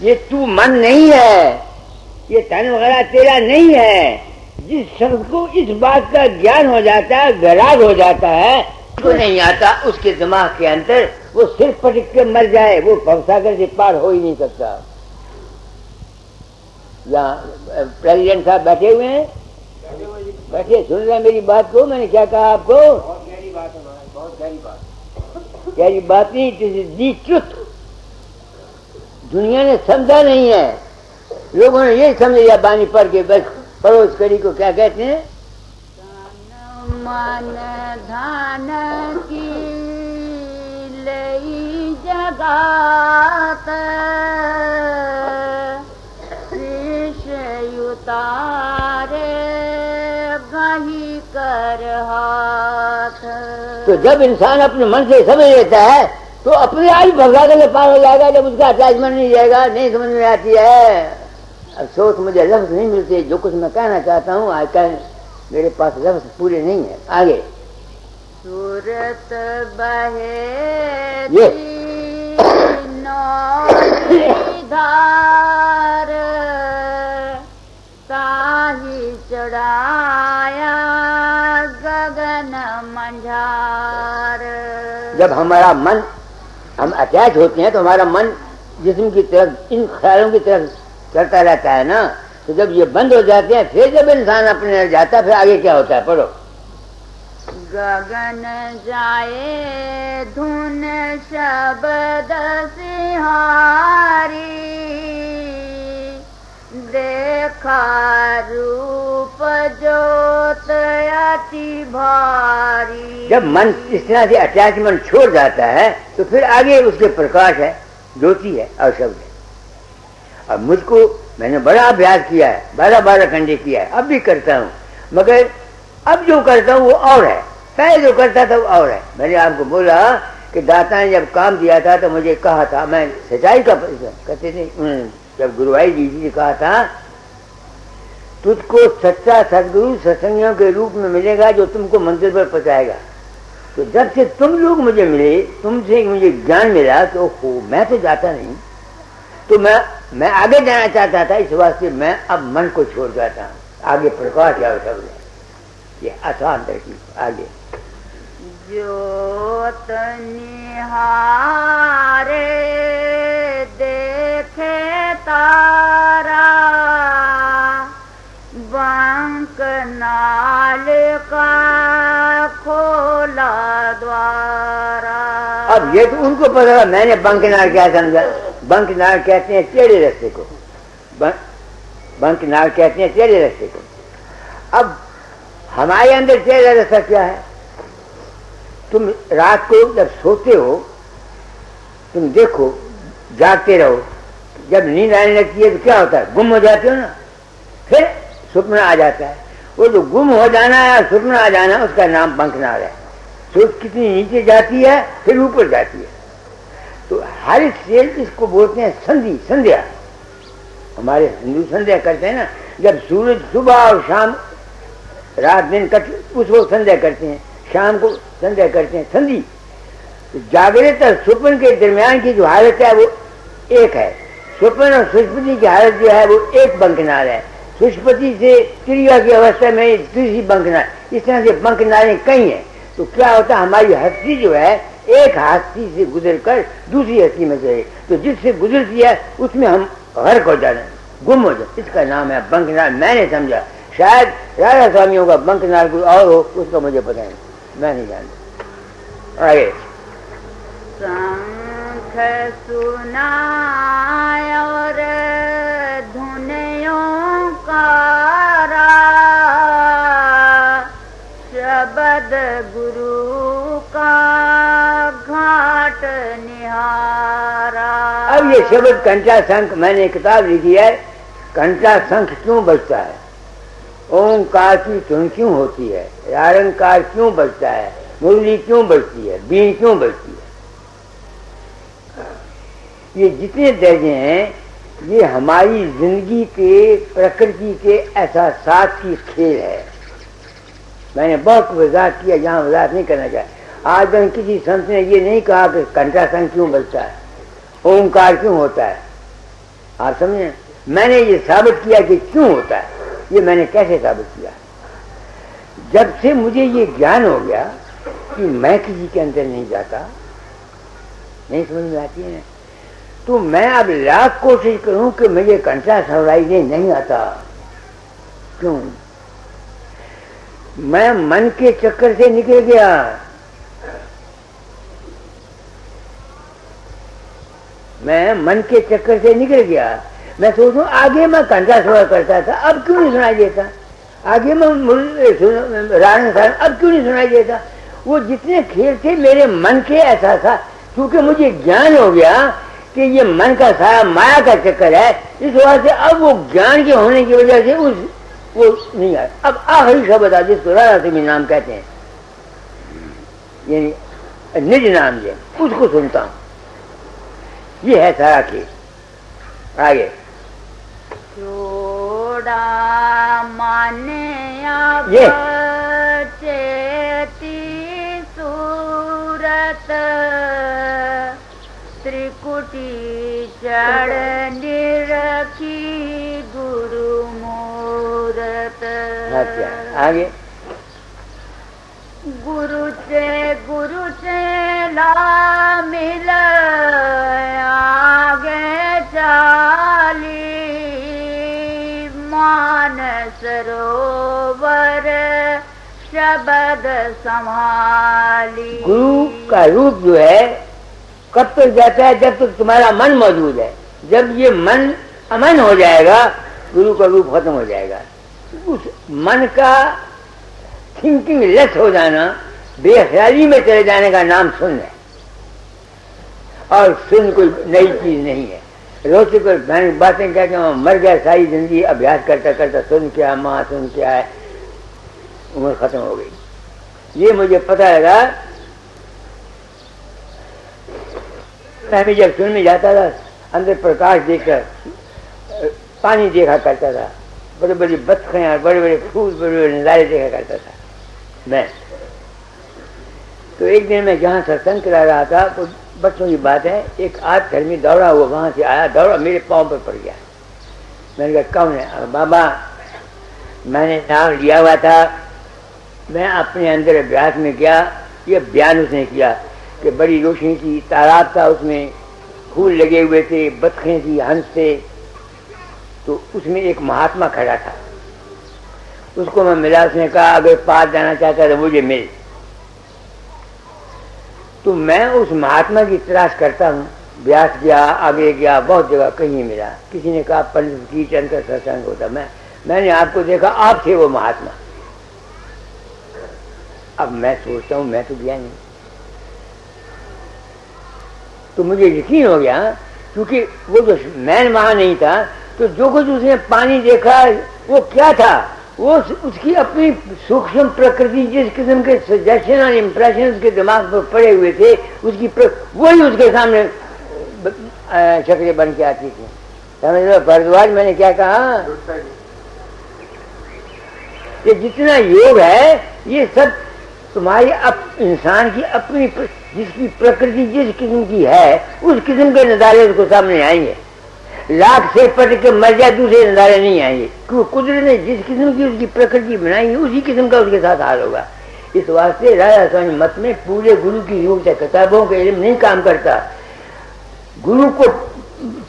ये तू मन नहीं है, ये तन वगैरह तेरा नहीं है। जिस शख्स को इस बात का ज्ञान हो जाता है, गराग हो जाता है, को नहीं आता, उसके दिमाग के अंदर वो सिर्फ पटक के मर जाए, वो भवसागर से पार हो ही नहीं सकता। यहाँ प्रेसिडेंट साहब बैठे हुए हैं, बैठे सुन रहे मेरी बात को। मैंने क्या कहा आपको? बहुत गहरी बात है, बहुत गहरी बात। गहरी बात नहीं, इट इज दी ट्रुथ। दुनिया ने समझा नहीं है, लोगों ने ये समझ लिया बानी पढ़ के बस पड़ोस करी को क्या कहते हैं, मन धन की लई जगात उतारे गही कर हाथ। तो जब इंसान अपने मन से समझ लेता है तो अपने आप ही भगवान के पार हो जाएगा। जब उसका अटैचमेंट नहीं जाएगा, नहीं समझ में आती है। अफसोस मुझे लफ्ज नहीं मिलते जो कुछ मैं कहना चाहता हूँ, आज कल मेरे पास लफ्ज पूरे नहीं है। आगे सूरत बहे ये धार ताही चढ़ाया गगन मंझार। जब हमारा मन, हम अटैच होते हैं तो हमारा मन जिस्म की तरफ, इन ख्यालों की तरफ चलता रहता है ना। तो जब ये बंद हो जाते हैं, फिर जब इंसान अपने जाता है, फिर आगे क्या होता है? पढ़ो। गगन जाए धुन शब्द सिहारी देखा रूप ज्योत अति भारी। जब मन इस तरह से अटैचमेंट छोड़ जाता है तो फिर आगे उसके प्रकाश है, ज्योति है और शब्द है। अब मुझको मैंने बड़ा अभ्यास किया है, 12-12 घंटे किया है, अब भी करता हूँ, मगर अब जो करता हूँ वो और है, पहले जो करता था वो और है। मैंने आपको बोला कि दाता ने जब काम दिया था तो मुझे कहा था, मैं सच्चाई का कहते थे, जब गुरुवाई जी ने कहा था तुझको सच्चा सदगुरु सत्संगियों के रूप में मिलेगा जो तुमको मंजिल पर पहुंचाएगा। तो जब से तुम लोग मुझे मिले, तुमसे मुझे ज्ञान मिला तो मैं तो जाता नहीं, तो मैं आगे जाना चाहता था। इस वास्ते मैं अब मन को छोड़ जाता हूँ, आगे प्रकाश है शब्द है, ये आसान तरकीब। आगे ज्योत निहारे देखे तारा बंक नाल का खोला द्वारा। अब ये तो उनको पता था, मैंने बंकनाल क्या समझा। बंकनाल कहते हैं टेढ़े रास्ते को, बंकनाल कहते हैं टेढ़े रास्ते को। अब हमारे अंदर टेढ़ा रास्ता क्या है? तुम रात को जब सोते हो, तुम देखो, जागते रहो, जब नींद आने लगती है तो क्या होता है? गुम हो जाते हो ना, फिर स्वप्न आ जाता है। वो जो गुम हो जाना है, स्वप्न आ जाना, उसका नाम बंकनाल है। सोच कितनी नीचे जाती है फिर ऊपर जाती है। तो हर सेल इसको बोलते हैं संधि, संध्या। हमारे हिंदू संध्या करते हैं ना, जब सूरज सुबह और शाम, रात दिन कट, उस वक्त संध्या करते हैं, शाम को संध्या करते हैं, संधि। तो जागृत और स्वप्न के दरमियान की जो हालत है वो एक है। स्वप्न और सुषुप्ति की हालत जो है वो एक बंकनाल है। सुषुप्ति से क्रिया की अवस्था में दूसरी बंकनाल। इस तरह से बंकनालें कई हैं। तो क्या होता है, हमारी हस्ती जो है एक हस्ती से गुजर कर दूसरी हस्ती में जाए, तो जिससे गुजरती है उसमें हम गर्क हो जाते, गुम हो जाते। इसका नाम है बंकनाल। मैंने समझा, शायद राजा स्वामियों का बंकनाल कोई और हो, उसका मुझे पता नहीं, मैं नहीं जानता। आगे शंख सुनाय और धुनियों कारा शब्द गुरु का घाट निहारा। अब ये शब्द कंठा शंख, मैंने किताब लिखी है, कंठा शंख क्यों बजता है, ओंकार की धुन क्यों होती है, रारंकार क्यों बजता है, मुरली क्यों बजती है, बीन क्यों बजती है। ये जितने दर्जे हैं ये हमारी जिंदगी के, प्रकृति के एहसास की खेल है। मैंने बहुत वजाहत किया, यहाँ वजाहत नहीं करना चाहिए। आज तक किसी संत ने ये नहीं कहा कि कंठा शंख क्यों बजता है, ओंकार क्यों होता है, आप समझे? मैंने ये साबित किया कि क्यों होता है, ये मैंने कैसे साबित किया? जब से मुझे ये ज्ञान हो गया कि मैं किसी के अंदर नहीं जाता, नहीं समझ में आती है, तो मैं अब लाख कोशिश करूं कि मुझे कंठा सवराई नहीं आता। क्यों? मैं मन के चक्कर से निकल गया। मैं मन के चक्कर से निकल गया। मैं सोचूं आगे मैं कंठा सवरा करता था, अब क्यों नहीं सुनाई देता? आगे मैं राण सारण, अब क्यों नहीं सुनाई देता? वो जितने खेल थे मेरे मन के, ऐसा था क्योंकि मुझे ज्ञान हो गया कि ये मन का सारा माया का चक्कर है। इस वजह से अब वो ज्ञान के होने की वजह से वो नहीं आया। अब आखिरी शब्द आ जिसको राधा सिंह नाम कहते हैं, यानी निज नाम जो, उसको सुनता हूं। ये है सारा खेल। आगे छोड़ा माने ये चेती सूरत त्रिकुटी चढ़ निरखी गुरु मूरत। आगे गुरु चेला मिल आगे चाली मान सरोवर शब्द संभाली। गुरु का रूप जो है कब तक जाता है? जब तक तुम्हारा मन मौजूद है। जब ये मन अमन हो जाएगा, गुरु का रूप खत्म हो जाएगा। उस मन का थिंकिंग लेस हो जाना, बेख्याली में चले जाने का नाम सुन है। और सुन कोई नई चीज नहीं है। रोज कोई बातें कहते हैं, मर गया सारी जिंदगी अभ्यास करता करता, सुन क्या माँ, सुन क्या है, उम्र खत्म हो गई। ये मुझे पता लगा। मैं भी जब सुनने जाता था, अंदर प्रकाश देखकर पानी देखा करता था, बड़े बड़ी बत्तियां, बड़े बड़े फूल, बड़े बड़े नजारे देखा करता था मैं। तो एक दिन मैं जहाँ सत्संग करा रहा था, तो बच्चों की बात है, एक आदमी दौड़ा हुआ वहां से आया, दौड़ा मेरे पाँव पर पड़ गया। मैंने कहा कौन है? बाबा मैंने नाम लिया हुआ था, मैं अपने अंदर अभ्यास में गया। ये बयान उसने किया कि बड़ी रोशनी थी, तालाब था, उसमें फूल लगे हुए थे, बतखें थी, हंस थे। तो उसमें एक महात्मा खड़ा था, उसको मैं मिला। उसने कहा अगर पास जाना चाहता तो मुझे मिल। तो मैं उस महात्मा की तलाश करता हूँ, ब्यास गया, आगे गया, बहुत जगह, कहीं मिला। किसी ने कहा पंडित की चंद का सत्संग होता। मैंने आपको देखा, आप थे वो महात्मा। अब मैं सोचता हूँ मैं तो गया नहीं। तो मुझे यकीन हो गया, क्योंकि वो जो मैन वहां नहीं था, तो जो कुछ उसने पानी देखा वो क्या था? वो उसकी अपनी सूक्ष्म प्रकृति, जिस किस्म के सजेशन और इम्प्रेशन उसके दिमाग पर पड़े हुए थे, उसकी वही उसके सामने शक्लें बन के आती थी। समझ लो भरद्वाज, मैंने क्या कहा? ये जितना योग है, ये सब तुम्हारी इंसान की अपनी, जिसकी प्रकृति जिस किस्म की है, उस किस्म के नजारे उसको सामने आएंगे। लाख से पट के मर जाए, दूसरे नजारे नहीं आएंगे, क्योंकि कुदरत ने जिस किस्म की उसकी प्रकृति बनाई है, उसी किस्म का उसके साथ हाल होगा। इस वास्ते राजा स्वामी मत में पूरे गुरु की जरूरत है। किताबों का इल्म नहीं काम करता। गुरु को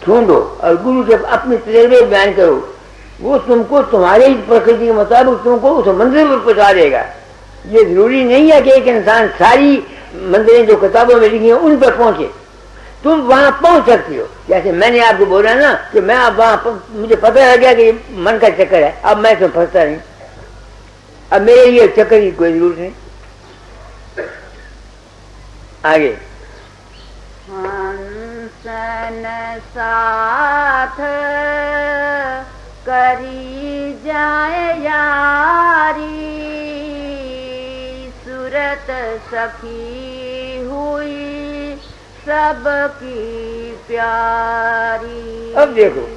ढूंढो और गुरु जब अपने तजर्बे बयान करो, वो तुमको तुम्हारे प्रकृति के मुताबिक तुमको उस मंजिल पर पहुंचा देगा। ये जरूरी नहीं है कि एक इंसान सारी मंदिरें जो किताबों में लिखी हैं उन पर पहुंचे। तुम वहां पहुंच सकती हो। जैसे मैंने आपको बोला ना कि मैं अब वहां, मुझे पता लग गया कि मन का चक्कर है, अब मैं इसमें फंसता नहीं। अब मेरे लिए चक्कर की कोई जरूरत नहीं। आगे हंसन साथ करी जाए यारी, सूरत सखी हुई सबकी प्यारी। अब देखो,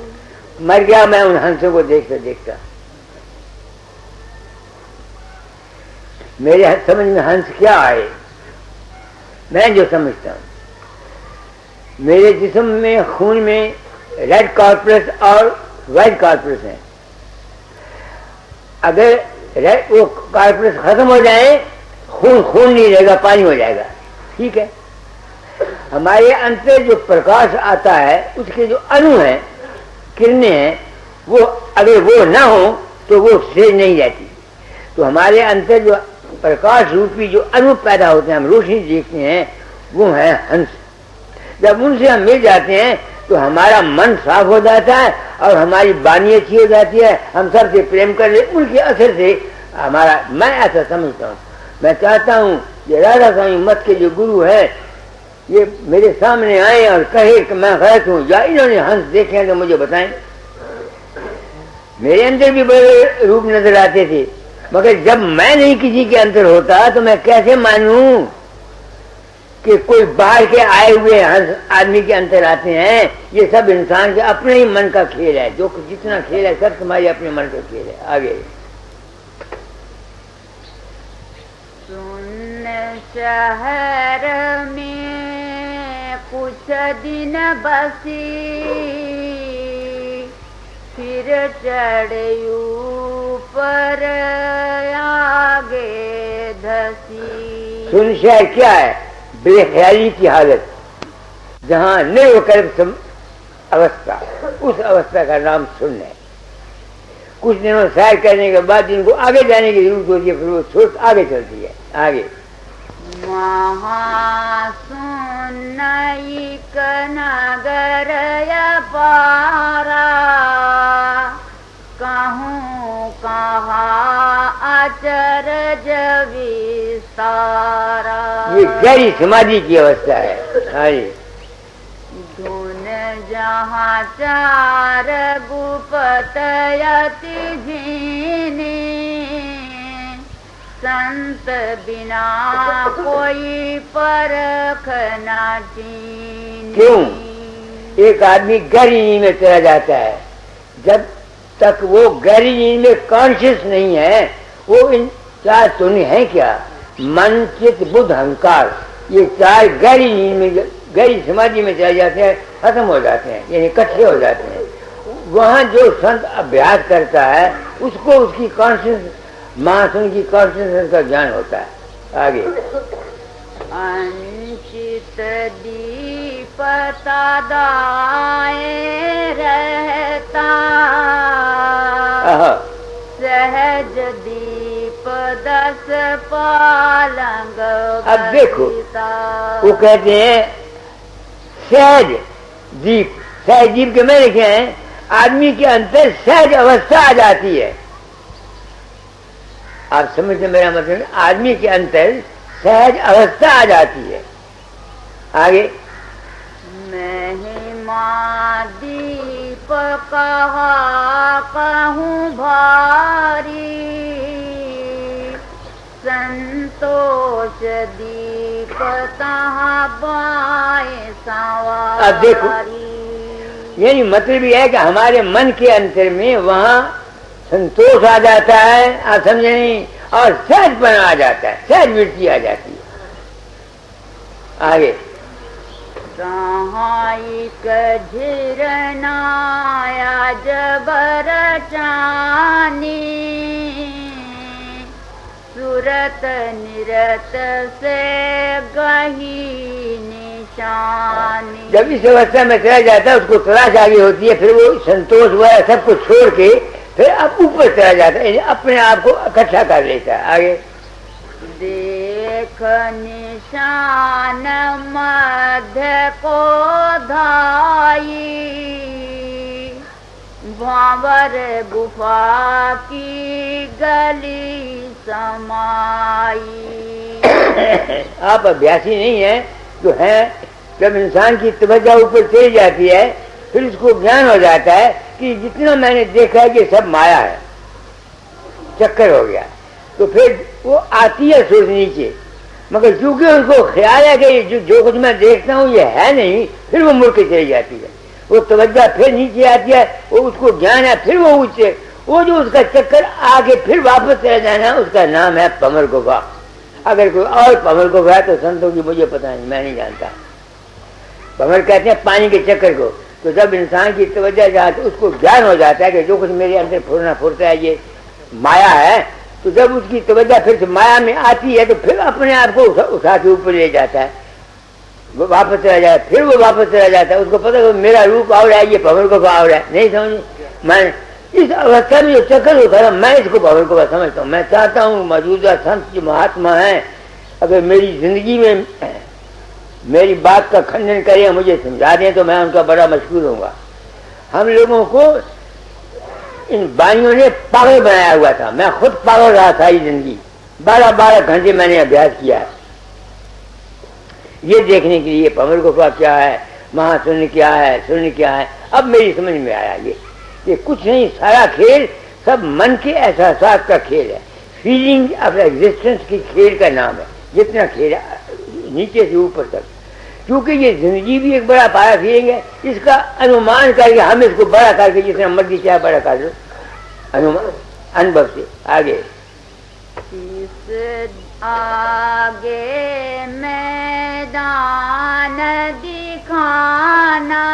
मर गया मैं उन हंसों को देखता देखता। मेरे समझ में हंस क्या आए, मैं जो समझता हूं, मेरे जिस्म में, खून में रेड कॉर्पस और व्हाइट कॉर्पस हैं। अगर वो कॉर्पस खत्म हो जाए, खून नहीं रहेगा, पानी हो जाएगा। ठीक है, हमारे अंदर जो प्रकाश आता है उसके जो अणु हैं, किरणें हैं, वो अगर वो ना हो तो वो स्टेज नहीं रहती। तो हमारे अंदर जो प्रकाश रूपी जो अणु पैदा होते हैं, हम रोशनी देखते हैं, वो है हंस। जब उनसे हम मिल जाते हैं तो हमारा मन साफ हो जाता है और हमारी वाणी अच्छी हो जाती है, हम सबसे प्रेम कर ले। उनके असर से हमारा, मैं ऐसा समझता हूँ। मैं चाहता हूँ कि राधा स्वामी मत के जो गुरु है ये मेरे सामने आए और कहे कि मैं गलत हूँ, या इन्होंने हंस देखे हैं तो मुझे बताएं। मेरे अंदर भी बड़े रूप नजर आते थे, मगर जब मैं नहीं किसी के अंदर होता तो मैं कैसे मानूं कि कोई बाहर के आए हुए हंस आदमी के अंदर आते हैं। ये सब इंसान के अपने ही मन का खेल है, जो जितना खेल है सब तुम्हारे अपने मन का खेल है। आगे सुन शहर में कुछ दिन बसी, फिर चढ़यू पर आगे धसी। सुन शहर क्या है? बेख्याली की हालत, जहाँ निर्विकल्प अवस्था, उस अवस्था का नाम सुन है। कुछ दिनों सैर करने के बाद जिनको आगे जाने की जरूरत होती है, फिर वो सोच आगे चलती है। आगे महासुन्नयिक नगर पारा, कहूँ कहा अचरज विस्तारा। ये गहरी समाधि की अवस्था है। हाँ जी, धुन जहाँ चार गुप्त यति झीनी, संत बिना कोई परख न चीनी। क्यों? एक आदमी गहरी नींद में चला जाता है, जब तक वो गहरी नींद में कॉन्शियस नहीं है, वो इन चार तुनि है क्या? मन, चित्त, बुद्ध, अहंकार, ये चार गहरी नींद में, गहरी समाधि में चले जाते हैं, खत्म हो जाते हैं, यानी इकट्ठे हो जाते हैं। वहाँ जो संत अभ्यास करता है उसको उसकी कॉन्शियस, महासुन की कॉन्शियसनेस का ज्ञान होता है। आगे अंचित दीप दाए रहता, सहज दीप 10 पालंग। अब देखो, वो कहते हैं सहज दीप। सहज दीप के मैंने क्या है? आदमी के अंदर सहज अवस्था आ जाती है। आप समझते मेरा मतलब? आदमी के अंदर सहज अवस्था आ जाती है। आगे महिमा दीप कहा कहूँ भारी, संतोष दीप तहाँ बाएं सवारी। अब देखो, यानी मतलब ये है कि हमारे मन के अंतर में वहाँ संतोष आ जाता है, आप समझे नहीं, और सहजपन आ जाता है, सहज वृत्ति आ जाती है। आगे सहायक झिरनाया जबर चानी, सुरत निरत से गही निशानी। जब इस अवस्था में चला जाता है, उसको तलाश आगे होती है, फिर वो संतोष हुआ सब कुछ छोड़ के फिर अब ऊपर चला जाता है, अपने आप को इकट्ठा कर लेता है। आगे देख निशान मध्य को धाई, भावर गुफा की गली समाई। आप अभ्यासी नहीं है जो है, जब इंसान की तवज्जो ऊपर चली जाती है फिर उसको ज्ञान हो जाता है कि जितना मैंने देखा है कि सब माया है, चक्कर हो गया। तो फिर वो आती है सोच नीचे, मगर क्योंकि उसको ख्याल है कि जो कुछ मैं देखता हूँ ये है नहीं, फिर वो मुड़ के चली जाती है। वो तवज्जो फिर नीचे आती है, वो उसको ज्ञान है, फिर वो ऊंचे, वो जो उसका चक्कर आगे फिर वापस चला जाना, उसका नाम है पमर गुफा। अगर कोई और पमर गुफा है तो संतों की मुझे पता नहीं, मैं नहीं जानता। पमर कहते हैं पानी के चक्कर को, तो जब इंसान की तवज्जो जाती, उसको ज्ञान हो जाता है कि जो कुछ मेरे अंदर फुरना फुरता है ये माया है, तो जब उसकी तवज्जो फिर से माया में आती है तो फिर अपने आप को उठा के ऊपर ले जाता है, वो वापस चला जाता है, फिर वो वापस चला जाता है। उसको पता है मेरा रूप और है, ये भंवर को और है, नहीं समझे। मैं इस अवस्था में जो चक्कर होता है, मैं इसको भंवर को समझता हूँ। मैं चाहता हूँ मौजूदा संत जो महात्मा हैं, अगर मेरी जिंदगी में मेरी बात का खंडन करें, मुझे समझा दें, तो मैं उनका बड़ा मशहूर होऊंगा। हम लोगों को इन बानियों ने पागल बनाया हुआ था, मैं खुद पागल रहा था। ये जिंदगी 12-12 घंटे मैंने अभ्यास किया है ये देखने के लिए भंवर गुफा क्या है, महाशून्य क्या है, शून्य क्या है। अब मेरी समझ में आया ये कुछ नहीं, सारा खेल सब मन के एहसास का खेल है, फीलिंग ऑफ एग्जिस्टेंस की खेल का नाम है। जितना खेल नीचे से ऊपर तक, क्योंकि ये जिंदगी भी एक बड़ा पाया फीलिंग है, इसका अनुमान करके हम इसको बड़ा करके जितना मर्जी चाहे बड़ा कर लो, अनुमान अनुभव से आगे आगे मैदान दिखाना,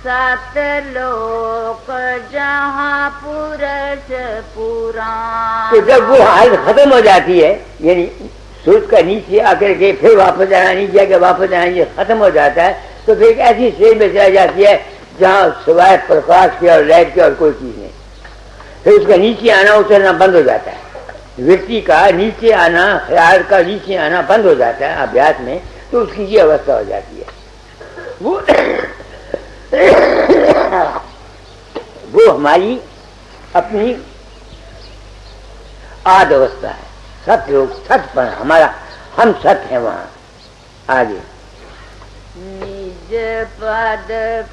सतलोक जहाँ पुरुष पुराण। तो जब वो हालत खत्म हो जाती है, यानी सूरज का नीचे आकर के फिर वापस आना, नीचे आकर वापस आना, ये खत्म हो जाता है, तो फिर एक ऐसी स्टेज में चला जाती है जहाँ सिवाय प्रकाश के और लाइट के और कोई चीज नहीं। फिर उसका नीचे आना उतरना बंद हो जाता है, व्यक्ति का नीचे आना, ख्याल का नीचे आना बंद हो जाता है अभ्यास में, तो उसकी ये अवस्था हो जाती है। वो हमारी अपनी आद अवस्था है, सत लोग सत पर हमारा, हम सत हैं वहां। आगे निज पद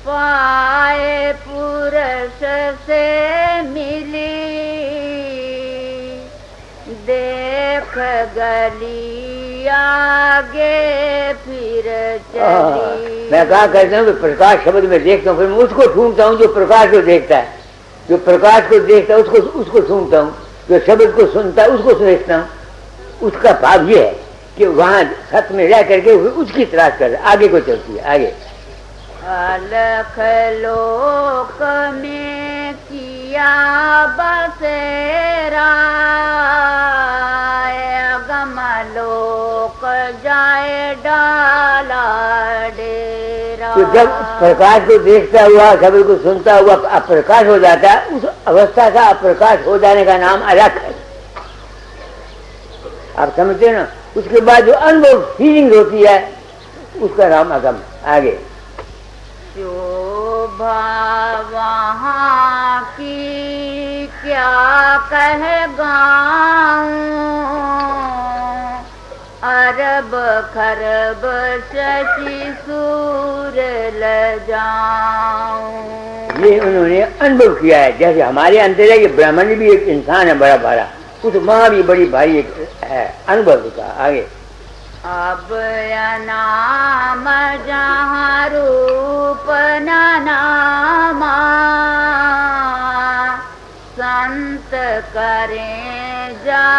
पाए पुरुष से मिली, देख गली आगे फिर चली। मैं कहा करता हूँ प्रकाश शब्द में देखता हूँ, फिर मैं उसको ढूंढता हूँ जो प्रकाश को देखता है, जो प्रकाश को देखता है उसको ढूंढता हूँ, जो शब्द को सुनता है उसको देखता हूँ। उसका भाव ये है कि वहां सत में रह करके उसकी तलाश कर आगे को चलती है। आगे अलख लोक में किया बसेरा, गम लोक जाए डाला डेरा। तो जब प्रकाश को देखता हुआ शब्द को सुनता हुआ अप्रकाश हो जाता है, उस अवस्था का अप्रकाश हो जाने का नाम अलख है। आप समझते हैं ना। उसके बाद जो अनुभव फीलिंग होती है उसका नाम अगम। आगे शोभा वहाँ की क्या कह गाऊं, अरब खरब शशि सूर ल जाऊं। ये उन्होंने अनुभव किया है, जैसे हमारे अंदर है कि ब्राह्मण भी एक इंसान है बड़ा भारा, उस माँ भी बड़ी भारी एक है अनुभव का। आगे अब नाम जहाँ रूप नामा, संत करें जा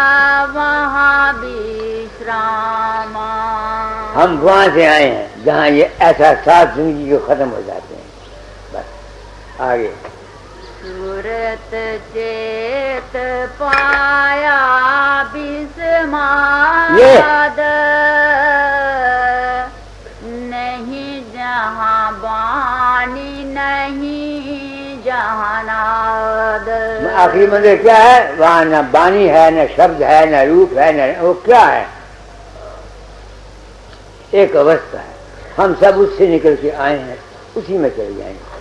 वहाँ विश्रामा। हम वहां से आए हैं जहाँ ये ऐसा साथ जिंदगी को खत्म हो जाते हैं। बस आगे सूरत चेत पाया बिस्माद, नहीं जहाँ बानी नहीं जहाँ नाद। आखिरी मंदिर क्या है? वहाँ न बानी है, न शब्द है, न रूप है, न वो क्या है, एक अवस्था है। हम सब उससे निकल के आए हैं, उसी में चले जाएंगे।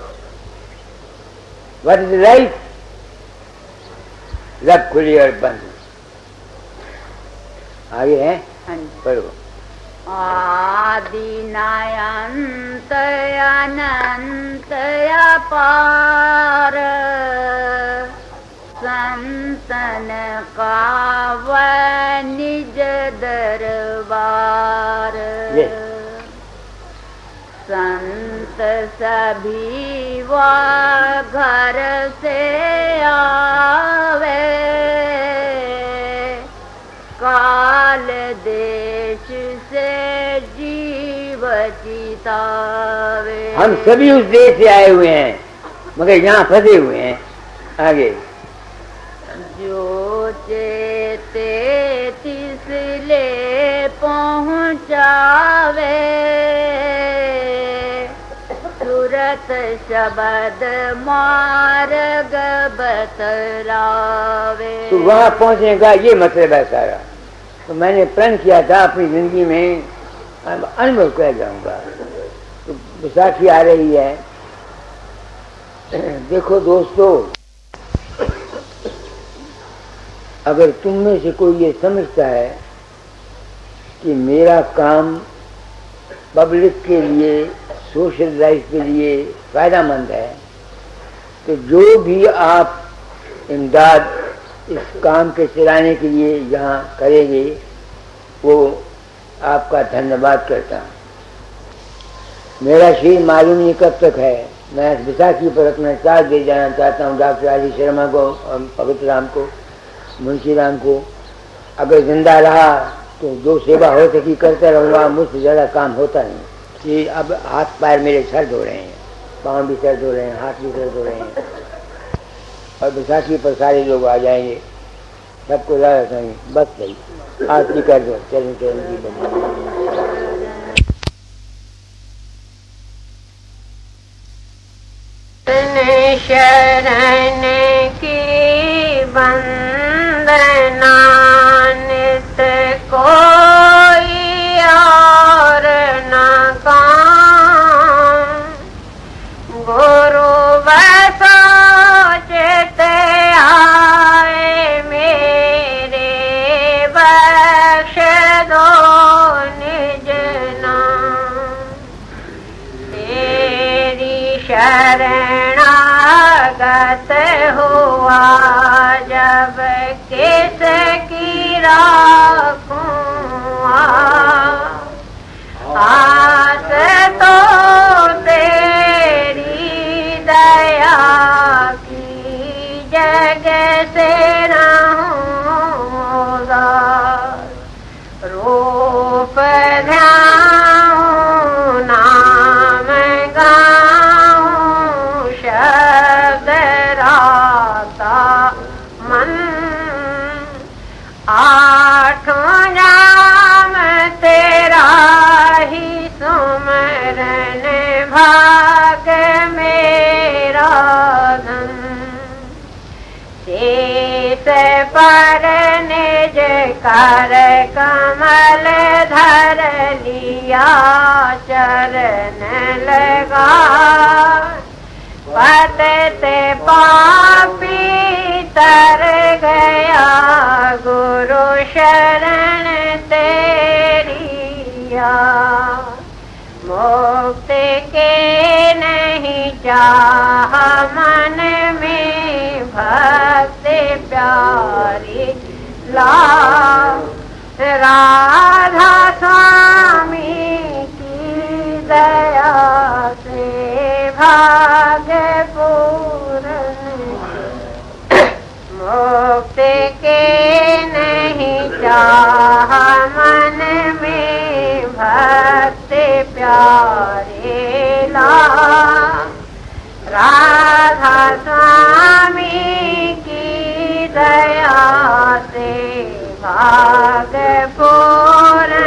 What is life? लब खुली और बंद। आगे है पढ़ो। आदि नयंत अनंत अपार, संतन का वह निज दरबार। संत सभी वह घर से आवे, काल देश से जीव पचितावे। हम सभी उस देश से आए हुए हैं मगर यहाँ फंसे हुए हैं। आगे जो चेते तिसले पहुँचावे, सुरत शब्द मार्ग बतलावे। तो वहाँ पहुँचने का ये मतलब है सारा। तो मैंने प्रण किया था अपनी जिंदगी में अनुभव कर जाऊंगा। तो विसाखी आ रही है। देखो दोस्तों, अगर तुम में से कोई ये समझता है कि मेरा काम पब्लिक के लिए, सोशल लाइफ के लिए फायदामंद है, तो जो भी आप इमदाद इस काम के चलाने के लिए यहाँ करेंगे वो आपका धन्यवाद करता हूँ। मेरा शरीर मालूम नहीं कब तक है। मैं विसाखी पर अपना साथ दे जाना चाहता हूँ डॉक्टर आली शर्मा को, भगत राम को, मुंशी राम को। अगर जिंदा रहा तो जो सेवा हो सकी करता रहूँगा, मुझसे ज़्यादा काम होता नहीं। कि अब हाथ पैर मेरे दर्द हो रहे हैं, पाँव भी दर्द हो रहे हैं, हाथ भी दर्द हो रहे हैं। और विसाखी पर सारे लोग आ जाएंगे, सबको ज़्यादा कहेंगे बस सही आज भी कर दो, चलो चलो जी बने। शरण की वंदना नित कोई और न काम, गुरु बसो चित आए मेरे, बख्श दो निज नाम। तेरी शरणागत हुआ जब किसकी राखूं आस, तो तेरी दया की जगह से रहूँगा। रूप ध्याऊं नाम गाऊं, शब्द राता मन, आठों जाम तेरा ही सुमरन, भाग मेरा धन। शीश पर निज कर कमल धर लिया, चरण लगा पतते पापी तर गया, गुरु शरण तेरिया। मुक्ति के नहीं चाह मन में, भक्ति प्यारी ला राधा स्वामी की दया से भाग्य पूर्ण। मुक्ति के नहीं चाह मन में, भक्ति प्यारे ला राधा स्वामी की दया से भाग्य पूर्ण।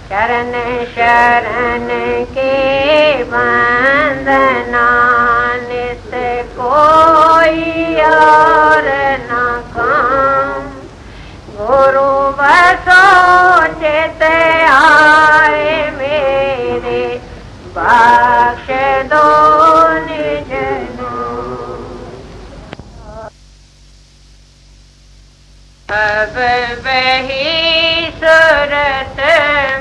शरण शरण के वंदना नित कोई और न काम, गुरु बसो चित आए मेरे, बख्श दो निज नाम। अब वही सूरत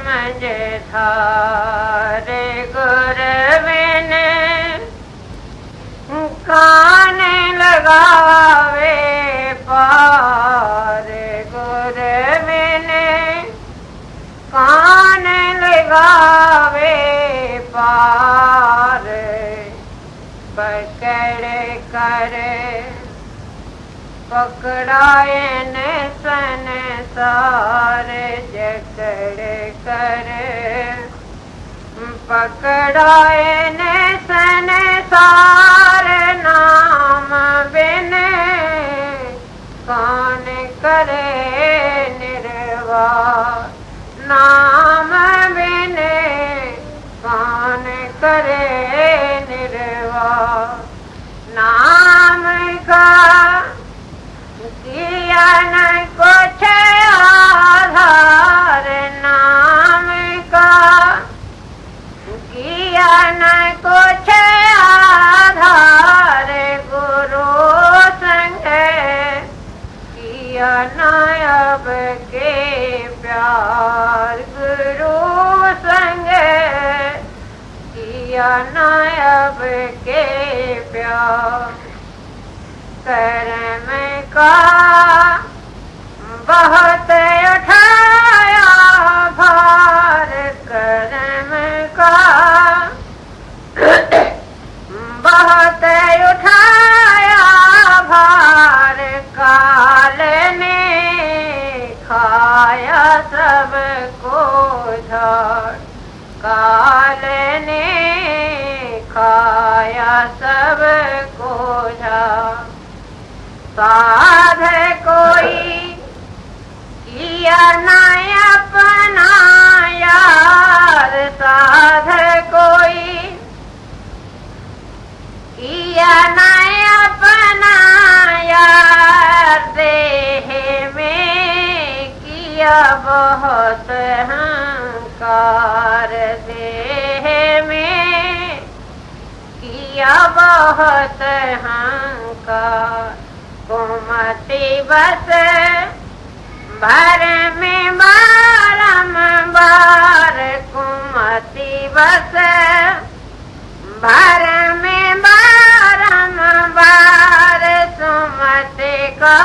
मझधार, गुरबिन कान लगावे पार, गुरबिन कान लगावे पार। पकड़ कर पकड़ाए ने संसार जकड़ कर, पकड़ाए ने संसार नाम बिन कौन करे निर्वाह, नाम बिन कौन करे निर्वाह। नाम का किया न कुछ आधार, नाम का किया न कुछ आधार, गुरु संग किया न अब के प्यार, गुरु संग किया न अब के प्यार। कर्म का बहुत उठाया भार, कर्म का बहुत उठाया भार, काल ने खाया सबको झाड़, काल ने खाया सबको झाड़। साध कोई किया न अपना यार, साध कोई किया न अपना यार, देह में किया बहुत अहंकार, देह में किया बहुत अहंकार। कुमति बस भर में बारंबार, कुमति बस भर में बारंबार, सुमति का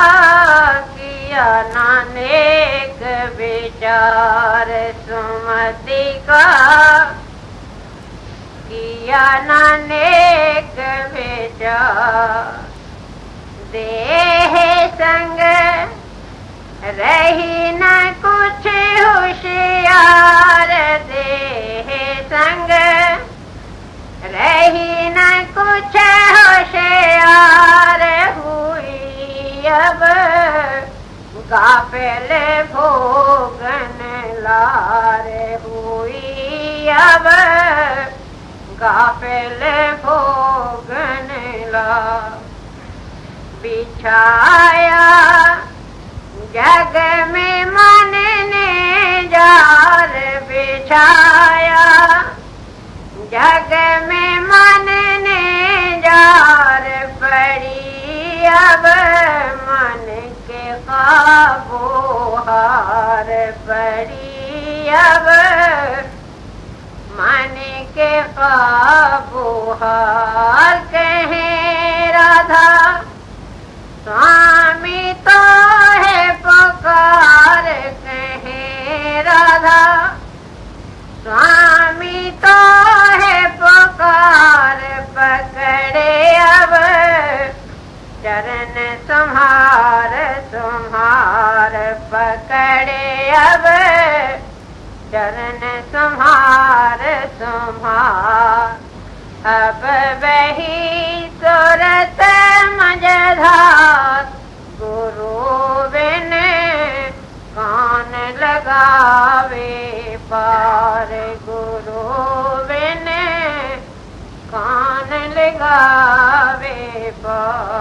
किया नानेक विचार, सुमति का किया नानेक विचार। देह संग रही न कुछ होशियार, देह संग रही न कुछ होशियार, हुई अब गाफिल भोगन लार, हुई अब गाफिल भोगन लार। बिछाया जग में मन ने जाल, बिछाया जग में मन ने जाल, पड़ी अब मन के काबू हार, पड़ी अब मन के काबू हार। कहे राधा स्वामी तो है पुकार, कहे राधा स्वामी तो है पुकार, पकड़े अब चरण तुम्हार तुम्हार, पकड़े अब चरण तुम्हार तुम्हार। अब वही सूरत मझधार, गुरु बिन कौन लगावे पार, गुरु बिन कौन लगावे पार।